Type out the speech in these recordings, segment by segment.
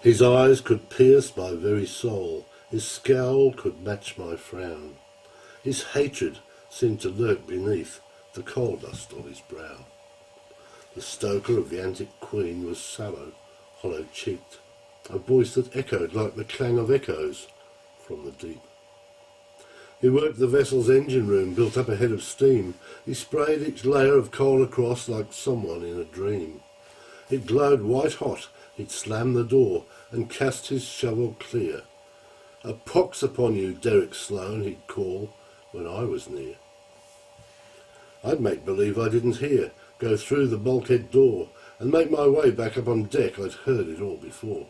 His eyes could pierce my very soul, his scowl could match my frown. His hatred seemed to lurk beneath the coal dust of his brow. The stoker of the antic queen was sallow, hollow-cheeked, a voice that echoed like the clang of echoes from the deep. He worked the vessel's engine room, built up a head of steam. He sprayed each layer of coal across like someone in a dream. It glowed white-hot. He'd slam the door and cast his shovel clear. "A pox upon you, Derek Sloane," he'd call when I was near. I'd make believe I didn't hear, go through the bulkhead door, and make my way back up on deck. I'd heard it all before.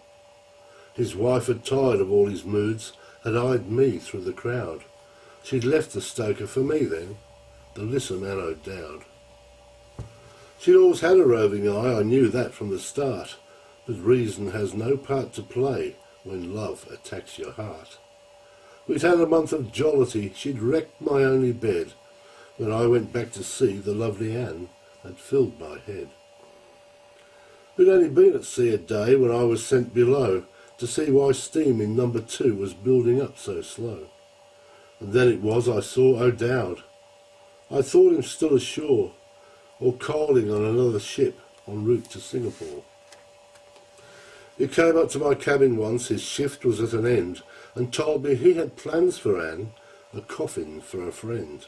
His wife had tired of all his moods, had eyed me through the crowd. She'd left the stoker for me then, the lisser man O'Dowd. She'd always had a roving eye, I knew that from the start, but reason has no part to play when love attacks your heart. We'd had a month of jollity, she'd wrecked my only bed. When I went back to sea, the lovely Anne had filled my head. We'd only been at sea a day when I was sent below to see why steam in number 2 was building up so slow. And then it was I saw O'Dowd. I thought him still ashore, or coaling on another ship en route to Singapore. He came up to my cabin once, his shift was at an end, and told me he had plans for Anne, a coffin for a friend.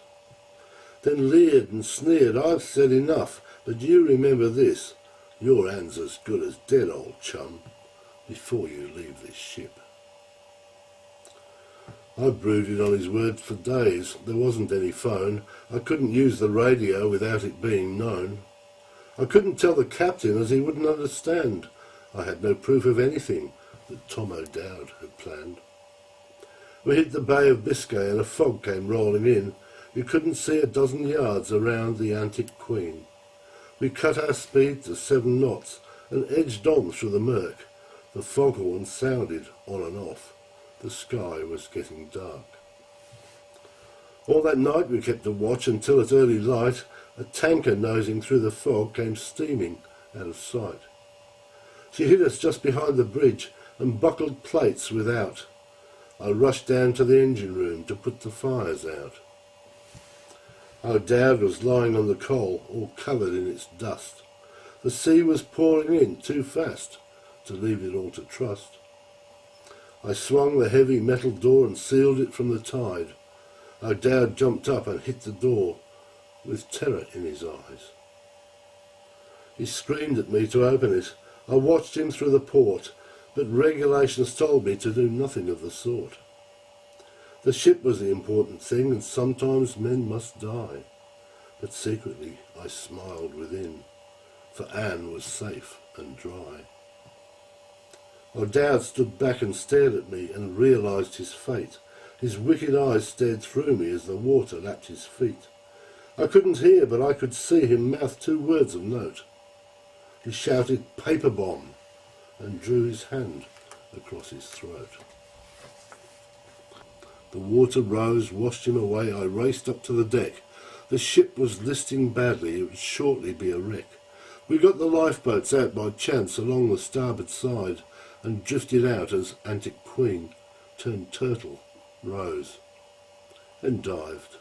Then leered and sneered. "I've said enough, but you remember this, your Anne's as good as dead, old chum, before you leave this ship." I brooded on his words for days. There wasn't any phone. I couldn't use the radio without it being known. I couldn't tell the captain as he wouldn't understand. I had no proof of anything that Tom O'Dowd had planned. We hit the Bay of Biscay and a fog came rolling in. You couldn't see a dozen yards around the antic queen. We cut our speed to 7 knots and edged on through the murk. The foghorn sounded on and off. The sky was getting dark. All that night we kept a watch until at early light a tanker nosing through the fog came steaming out of sight. She hit us just behind the bridge and buckled plates without. I rushed down to the engine room to put the fires out. O'Dowd was lying on the coal, all covered in its dust. The sea was pouring in too fast to leave it all to trust. I swung the heavy metal door and sealed it from the tide. O'Dowd jumped up and hit the door with terror in his eyes. He screamed at me to open it. I watched him through the port, but regulations told me to do nothing of the sort. The ship was the important thing, and sometimes men must die. But secretly I smiled within, for Anne was safe and dry. O'Dowd stood back and stared at me and realised his fate. His wicked eyes stared through me as the water lapped his feet. I couldn't hear, but I could see him mouth 2 words of note. He shouted, "Paper bomb," and drew his hand across his throat. The water rose, washed him away. I raced up to the deck. The ship was listing badly. It would shortly be a wreck. We got the lifeboats out by chance along the starboard side and drifted out as Antic Queen turned turtle, rose, and dived.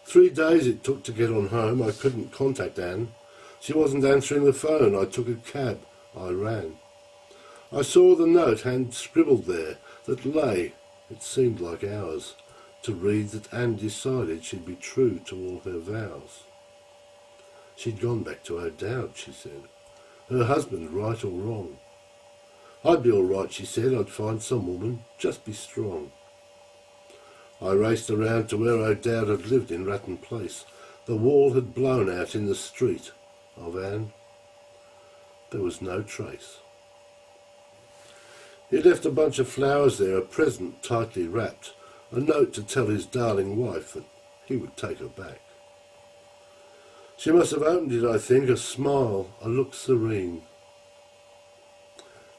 3 days it took to get on home. I couldn't contact Anne. She wasn't answering the phone. I took a cab. I ran. I saw the note hand scribbled there that lay, it seemed like hours, to read that Anne decided she'd be true to all her vows. She'd gone back to O'Dowd, she said. Her husband, right or wrong. I'd be all right, she said. I'd find some woman. Just be strong. I raced around to where O'Dowd had lived in Ratton Place. The wall had blown out in the street of Anne. There was no trace. He left a bunch of flowers there, a present tightly wrapped, a note to tell his darling wife that he would take her back. She must have opened it, I think, a smile, a look serene.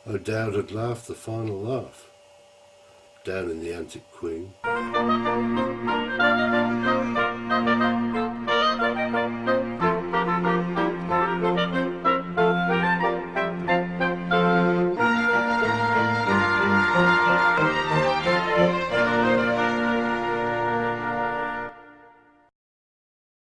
O'Dowd had laughed the final laugh down in the Antic Queen.